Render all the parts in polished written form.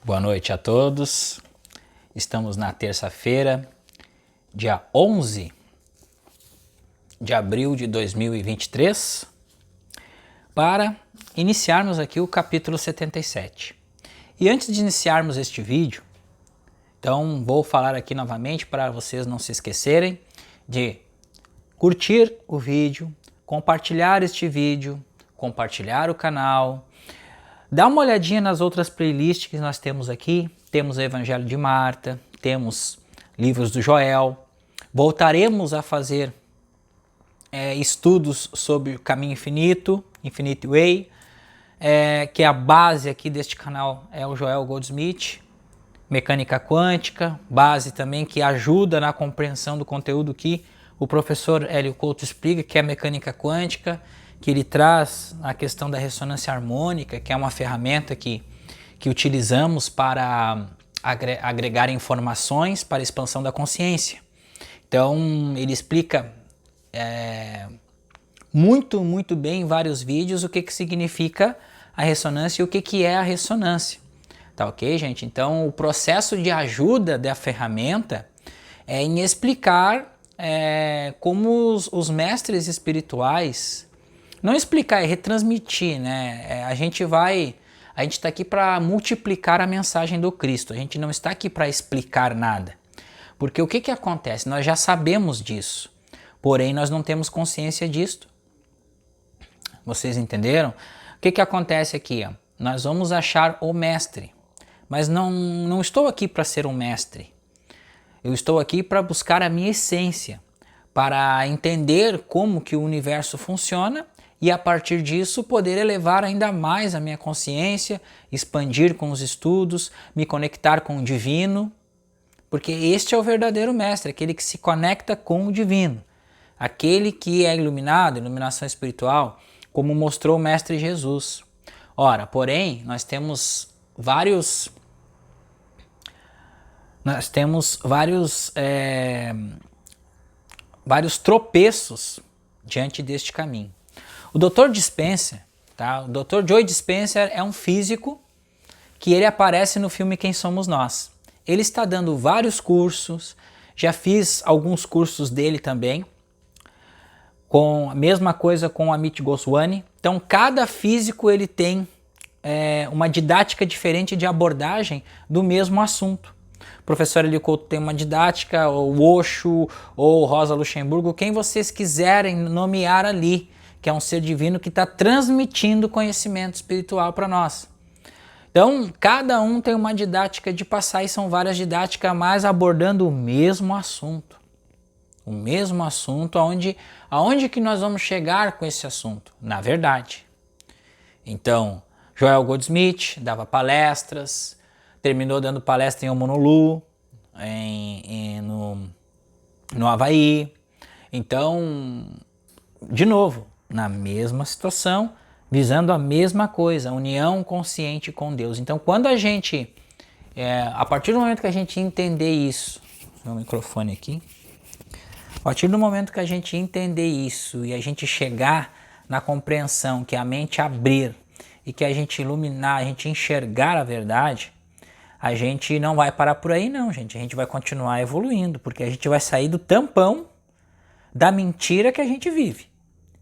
Boa noite a todos. Estamos na terça-feira, dia 11 de abril de 2023, para iniciarmos aqui o capítulo 77. E antes de iniciarmos este vídeo, então vou falar aqui novamente para vocês não se esquecerem de curtir o vídeo, compartilhar este vídeo, compartilhar o canal. Dá uma olhadinha nas outras playlists que nós temos aqui. Temos o Evangelho de Marta, temos livros do Joel. Voltaremos a fazer estudos sobre o Caminho Infinito, Infinite Way, que é a base aqui deste canal, é o Joel Goldsmith. Mecânica quântica, base também que ajuda na compreensão do conteúdo que o professor Hélio Couto explica, que é a mecânica quântica, que ele traz a questão da ressonância harmônica, que é uma ferramenta que utilizamos para agregar informações para a expansão da consciência. Então ele explica muito bem em vários vídeos o que significa a ressonância e o que é a ressonância. Tá ok, gente? Então o processo de ajuda da ferramenta é em explicar como os mestres espirituais, não explicar, é retransmitir, né? A gente está aqui para multiplicar a mensagem do Cristo, a gente não está aqui para explicar nada. Porque o que acontece? Nós já sabemos disso, porém nós não temos consciência disto. Vocês entenderam? O que acontece aqui? Ó? Nós vamos achar o mestre, mas não estou aqui para ser um mestre. Eu estou aqui para buscar a minha essência, para entender como que o universo funciona e a partir disso poder elevar ainda mais a minha consciência, expandir com os estudos, me conectar com o divino, porque este é o verdadeiro mestre, aquele que se conecta com o divino, aquele que é iluminado, iluminação espiritual, como mostrou o mestre Jesus. Ora, porém, nós temos vários tropeços diante deste caminho. O Dr. Dispenza, tá? O Dr. Joe Dispenza é um físico que ele aparece no filme Quem Somos Nós. Ele está dando vários cursos, já fiz alguns cursos dele também, com a mesma coisa com Amit Goswami. Então cada físico ele tem uma didática diferente de abordagem do mesmo assunto. O professor Hélio Couto tem uma didática, ou Osho, ou Rosa Luxemburgo, quem vocês quiserem nomear ali, que é um ser divino que está transmitindo conhecimento espiritual para nós. Então, cada um tem uma didática de passar e são várias didáticas, mas abordando o mesmo assunto. O mesmo assunto, aonde que nós vamos chegar com esse assunto? Na verdade. Então, Joel Goldsmith dava palestras, terminou dando palestra em Honolulu, no Havaí. Então, de novo, na mesma situação, visando a mesma coisa, união consciente com Deus. Então, quando a gente, a partir do momento que a gente entender isso, meu microfone aqui, a partir do momento que a gente entender isso e a gente chegar na compreensão que a mente abrir e que a gente iluminar, a gente enxergar a verdade, a gente não vai parar por aí não, gente. A gente vai continuar evoluindo, porque a gente vai sair do tampão da mentira que a gente vive.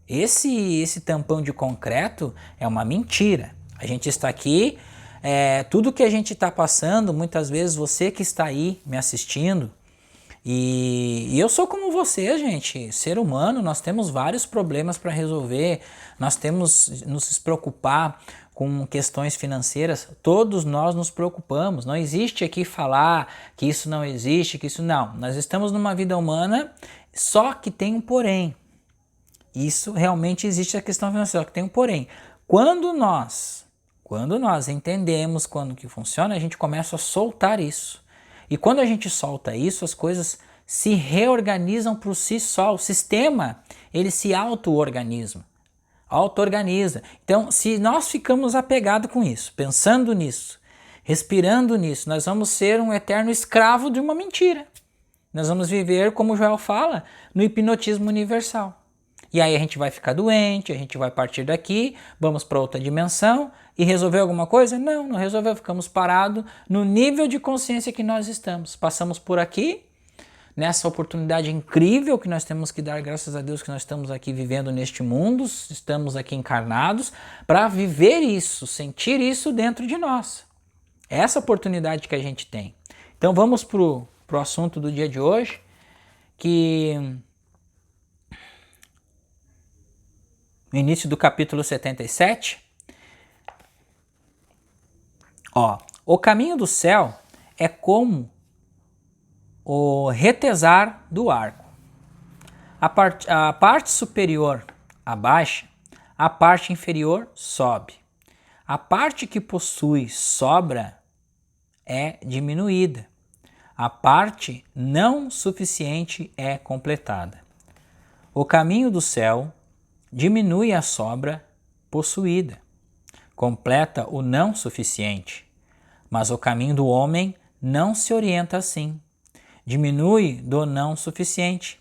Esse tampão de concreto é uma mentira. A gente está aqui, tudo que a gente está passando, muitas vezes você que está aí me assistindo, e eu sou como você, gente, ser humano, nós temos vários problemas para resolver, nós temos nos preocupar com questões financeiras, todos nós nos preocupamos, não existe aqui falar que isso não existe, que isso não, nós estamos numa vida humana, só que tem um porém. Isso realmente existe a questão financeira, que tem um porém. Quando nós entendemos quando que funciona, a gente começa a soltar isso. E quando a gente solta isso, as coisas se reorganizam por si só. O sistema, ele se auto-organiza. Então, se nós ficamos apegados com isso, pensando nisso, respirando nisso, nós vamos ser um eterno escravo de uma mentira. Nós vamos viver, como o Joel fala, no hipnotismo universal. E aí a gente vai ficar doente, a gente vai partir daqui, vamos para outra dimensão e resolveu alguma coisa? Não, não resolveu, ficamos parados no nível de consciência que nós estamos. Passamos por aqui, nessa oportunidade incrível que nós temos que dar graças a Deus que nós estamos aqui vivendo neste mundo, estamos aqui encarnados para viver isso, sentir isso dentro de nós. Essa oportunidade que a gente tem. Então vamos pro assunto do dia de hoje, que no início do capítulo 77, o caminho do céu é como o retesar do arco. A parte superior abaixa, a parte inferior sobe. A parte que possui sobra é diminuída. A parte não suficiente é completada. O caminho do céu diminui a sobra possuída, completa o não suficiente. Mas o caminho do homem não se orienta assim. Diminui do não suficiente,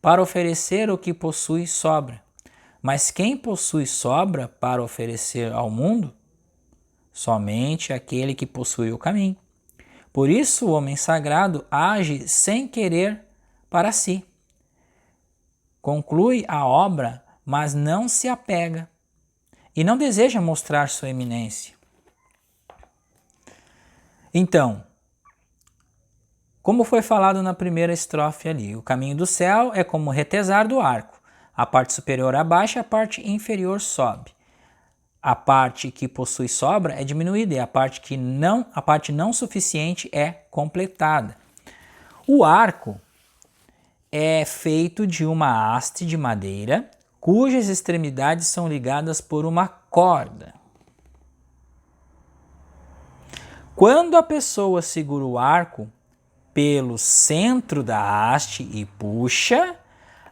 para oferecer o que possui sobra. Mas quem possui sobra para oferecer ao mundo? Somente aquele que possui o caminho. Por isso o homem sagrado age sem querer para si. Conclui a obra, mas não se apega e não deseja mostrar sua eminência. Então, como foi falado na primeira estrofe ali, o caminho do céu é como retesar do arco. A parte superior abaixa, a parte inferior sobe. A parte que possui sobra é diminuída e a parte não suficiente é completada. O arco é feito de uma haste de madeira, cujas extremidades são ligadas por uma corda. Quando a pessoa segura o arco pelo centro da haste e puxa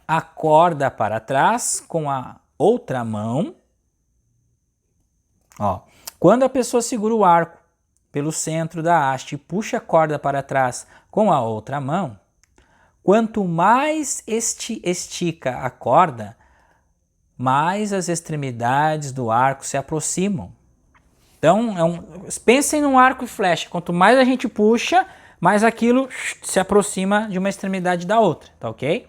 a corda para trás com a outra mão. Quando a pessoa segura o arco pelo centro da haste e puxa a corda para trás com a outra mão, quanto mais estica a corda, mais as extremidades do arco se aproximam. Então, pensem num arco e flecha. Quanto mais a gente puxa, mais aquilo se aproxima de uma extremidade da outra, tá ok?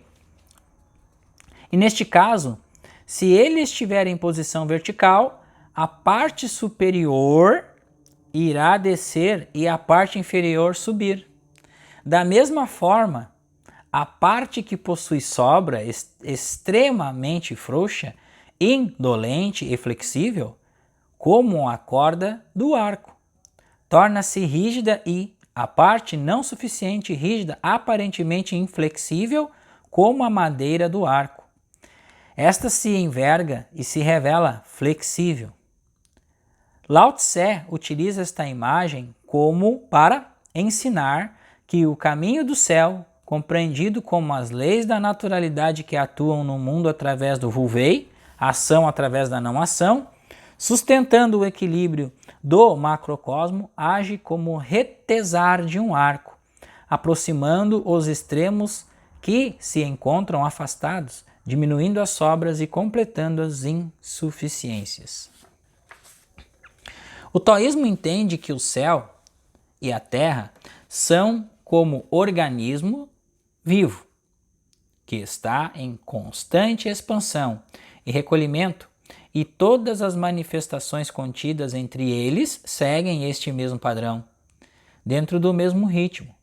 E neste caso, se ele estiver em posição vertical, a parte superior irá descer e a parte inferior subir. Da mesma forma, a parte que possui sobra extremamente frouxa, indolente e flexível, como a corda do arco, torna-se rígida e a parte não suficiente rígida, aparentemente inflexível, como a madeira do arco. Esta se enverga e se revela flexível. Lao Tse utiliza esta imagem como para ensinar que o caminho do céu, compreendido como as leis da naturalidade que atuam no mundo através do Wu-Wei, ação através da não ação, sustentando o equilíbrio do macrocosmo, age como retesar de um arco, aproximando os extremos que se encontram afastados, diminuindo as sobras e completando as insuficiências. O taoísmo entende que o céu e a terra são como organismo vivo, que está em constante expansão e recolhimento, e todas as manifestações contidas entre eles seguem este mesmo padrão, dentro do mesmo ritmo.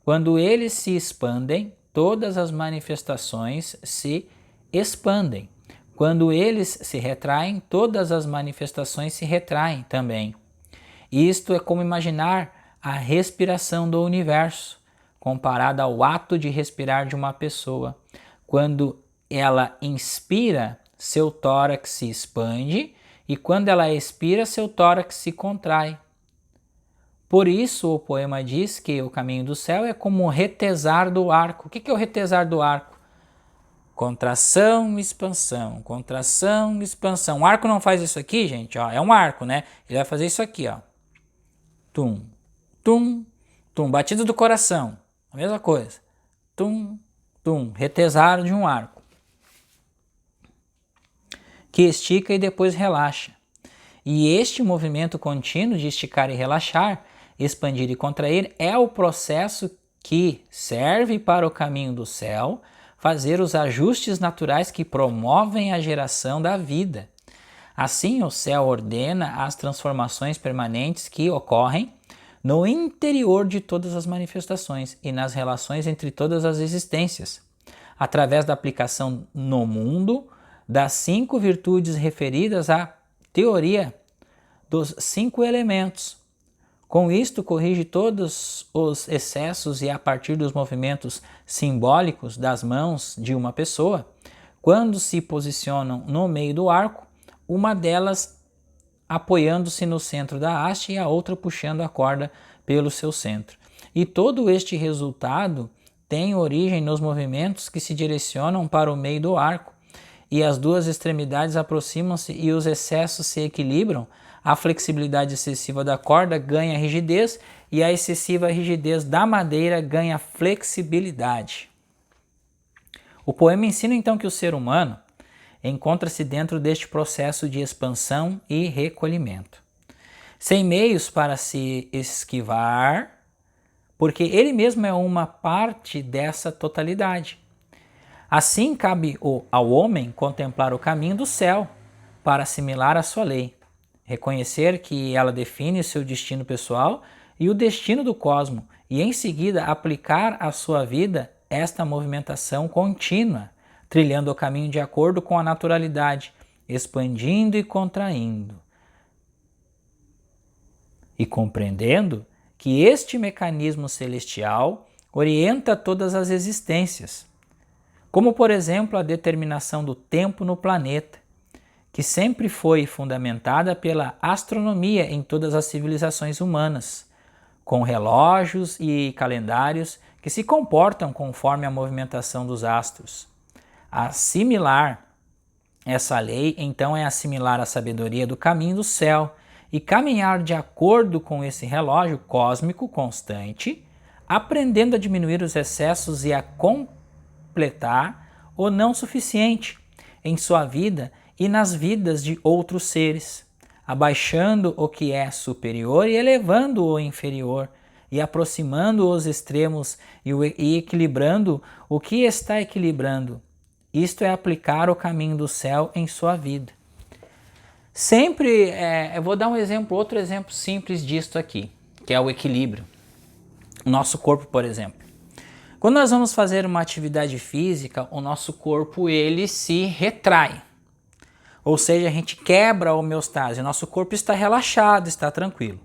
Quando eles se expandem, todas as manifestações se expandem. Quando eles se retraem, todas as manifestações se retraem também. Isto é como imaginar a respiração do universo, comparada ao ato de respirar de uma pessoa. Quando ela inspira, seu tórax se expande e quando ela expira, seu tórax se contrai. Por isso o poema diz que o caminho do céu é como o retesar do arco. O que é o retesar do arco? Contração, expansão, contração, expansão. O arco não faz isso aqui, gente, é um arco, né? Ele vai fazer isso aqui, Tum, tum, tum. Batida do coração, a mesma coisa. Tum, tum. Retesar de um arco. que estica e depois relaxa. E este movimento contínuo de esticar e relaxar, expandir e contrair, é o processo que serve para o caminho do céu fazer os ajustes naturais que promovem a geração da vida. Assim, o céu ordena as transformações permanentes que ocorrem no interior de todas as manifestações e nas relações entre todas as existências, através da aplicação no mundo das 5 virtudes referidas à teoria dos 5 elementos. Com isto, corrige todos os excessos e, a partir dos movimentos simbólicos das mãos de uma pessoa, quando se posicionam no meio do arco, uma delas apoiando-se no centro da haste e a outra puxando a corda pelo seu centro. E todo este resultado tem origem nos movimentos que se direcionam para o meio do arco, e as duas extremidades aproximam-se e os excessos se equilibram. A flexibilidade excessiva da corda ganha rigidez e a excessiva rigidez da madeira ganha flexibilidade. O poema ensina então que o ser humano encontra-se dentro deste processo de expansão e recolhimento, sem meios para se esquivar, porque ele mesmo é uma parte dessa totalidade. Assim cabe ao homem contemplar o caminho do céu para assimilar a sua lei, reconhecer que ela define o seu destino pessoal e o destino do cosmos, e em seguida aplicar à sua vida esta movimentação contínua, trilhando o caminho de acordo com a naturalidade, expandindo e contraindo, e compreendendo que este mecanismo celestial orienta todas as existências, como por exemplo a determinação do tempo no planeta, que sempre foi fundamentada pela astronomia em todas as civilizações humanas, com relógios e calendários que se comportam conforme a movimentação dos astros. Assimilar essa lei, então, é assimilar a sabedoria do caminho do céu e caminhar de acordo com esse relógio cósmico constante, aprendendo a diminuir os excessos e a completar o não suficiente em sua vida e nas vidas de outros seres, abaixando o que é superior e elevando o inferior, e aproximando os extremos e equilibrando o que está equilibrando. Isto é aplicar o caminho do céu em sua vida. Sempre, eu vou dar outro exemplo simples disto aqui, que é o equilíbrio. O nosso corpo, por exemplo. Quando nós vamos fazer uma atividade física, o nosso corpo ele se retrai. Ou seja, a gente quebra a homeostase, o nosso corpo está relaxado, está tranquilo.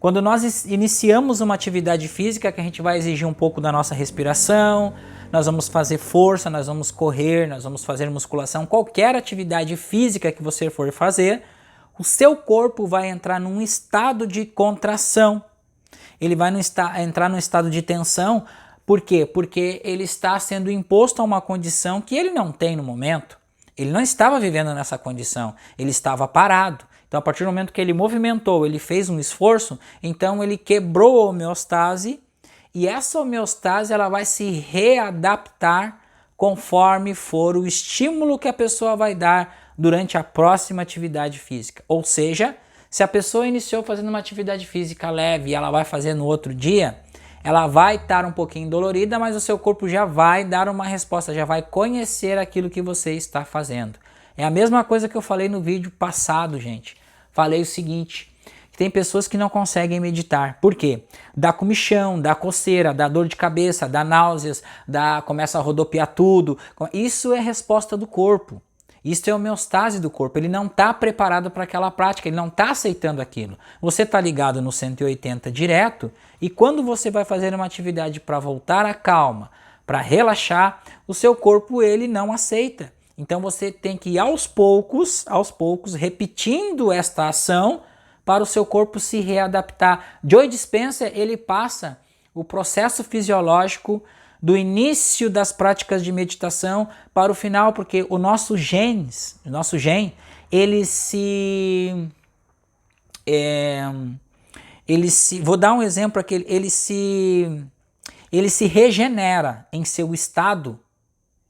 Quando nós iniciamos uma atividade física, que a gente vai exigir um pouco da nossa respiração, nós vamos fazer força, nós vamos correr, nós vamos fazer musculação, qualquer atividade física que você for fazer, o seu corpo vai entrar num estado de contração. Ele vai entrar num estado de tensão. Por quê? Porque ele está sendo imposto a uma condição que ele não tem no momento. Ele não estava vivendo nessa condição, ele estava parado. Então, a partir do momento que ele movimentou, ele fez um esforço, então ele quebrou a homeostase, e essa homeostase ela vai se readaptar conforme for o estímulo que a pessoa vai dar durante a próxima atividade física. Ou seja, se a pessoa iniciou fazendo uma atividade física leve e ela vai fazer no outro dia, ela vai estar um pouquinho dolorida, mas o seu corpo já vai dar uma resposta, já vai conhecer aquilo que você está fazendo. É a mesma coisa que eu falei no vídeo passado, gente. Falei o seguinte, que tem pessoas que não conseguem meditar. Por quê? Dá comichão, dá coceira, dá dor de cabeça, dá náuseas, começa a rodopiar tudo. Isso é resposta do corpo. Isso é homeostase do corpo. Ele não está preparado para aquela prática, ele não está aceitando aquilo. Você está ligado no 180 direto e quando você vai fazer uma atividade para voltar à calma, para relaxar, o seu corpo ele não aceita. Então você tem que ir aos poucos, repetindo esta ação para o seu corpo se readaptar. Joe Dispenza, ele passa o processo fisiológico do início das práticas de meditação para o final, porque o nosso gene, vou dar um exemplo aqui, ele se regenera em seu estado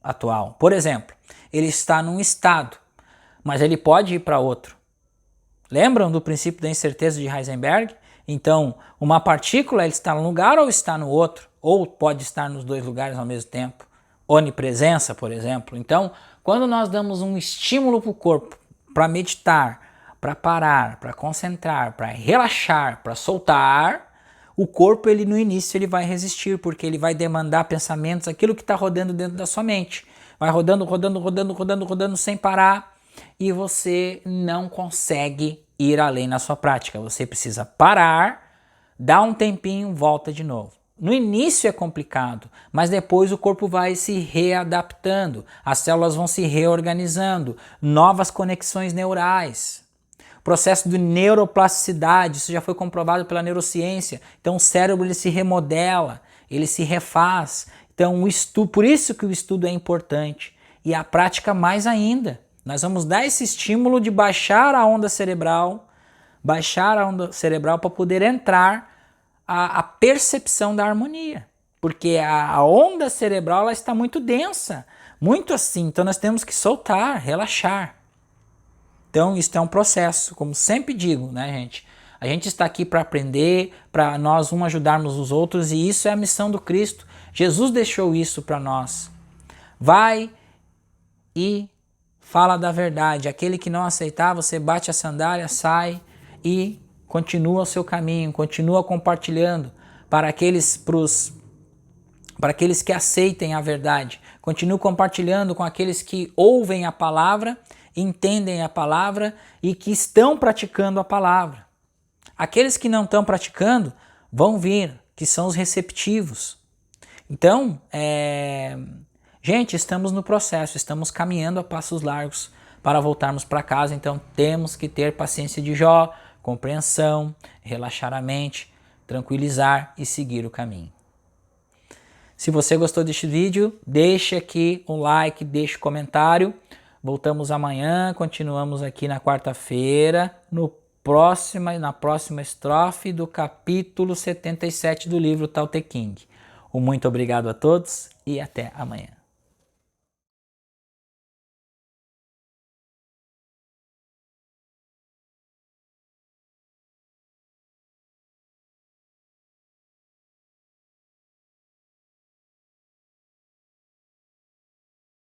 atual. Por exemplo, ele está num estado, mas ele pode ir para outro. Lembram do princípio da incerteza de Heisenberg? Então, uma partícula ela está num lugar ou está no outro, ou pode estar nos dois lugares ao mesmo tempo. Onipresença, por exemplo. Então, quando nós damos um estímulo para o corpo para meditar, para parar, para concentrar, para relaxar, para soltar, o corpo ele no início ele vai resistir, porque ele vai demandar pensamentos, aquilo que está rodando dentro da sua mente. Vai rodando, rodando, rodando, rodando, rodando sem parar e você não consegue ir além na sua prática. Você precisa parar, dar um tempinho, volta de novo. No início é complicado, mas depois o corpo vai se readaptando, as células vão se reorganizando, novas conexões neurais. Processo de neuroplasticidade, isso já foi comprovado pela neurociência. Então o cérebro ele se remodela, ele se refaz. Então por isso que o estudo é importante e a prática mais ainda. Nós vamos dar esse estímulo de baixar a onda cerebral para poder entrar a percepção da harmonia. Porque a onda cerebral ela está muito densa, muito assim. Então nós temos que soltar, relaxar. Então isso é um processo, como sempre digo, né, gente? A gente está aqui para aprender, para nós ajudarmos os outros e isso é a missão do Cristo. Jesus deixou isso para nós. Vai e fala da verdade. Aquele que não aceitar, você bate a sandália, sai e continua o seu caminho, continua compartilhando para aqueles que aceitem a verdade. Continue compartilhando com aqueles que ouvem a palavra, entendem a palavra e que estão praticando a palavra. Aqueles que não estão praticando vão vir, que são os receptivos. Então, gente, estamos no processo, estamos caminhando a passos largos para voltarmos para casa, então temos que ter paciência de Jó, compreensão, relaxar a mente, tranquilizar e seguir o caminho. Se você gostou deste vídeo, deixe aqui um like, deixe um comentário. Voltamos amanhã, continuamos aqui na quarta-feira, na próxima estrofe do capítulo 77 do livro Tao Te Ching. Um muito obrigado a todos e até amanhã.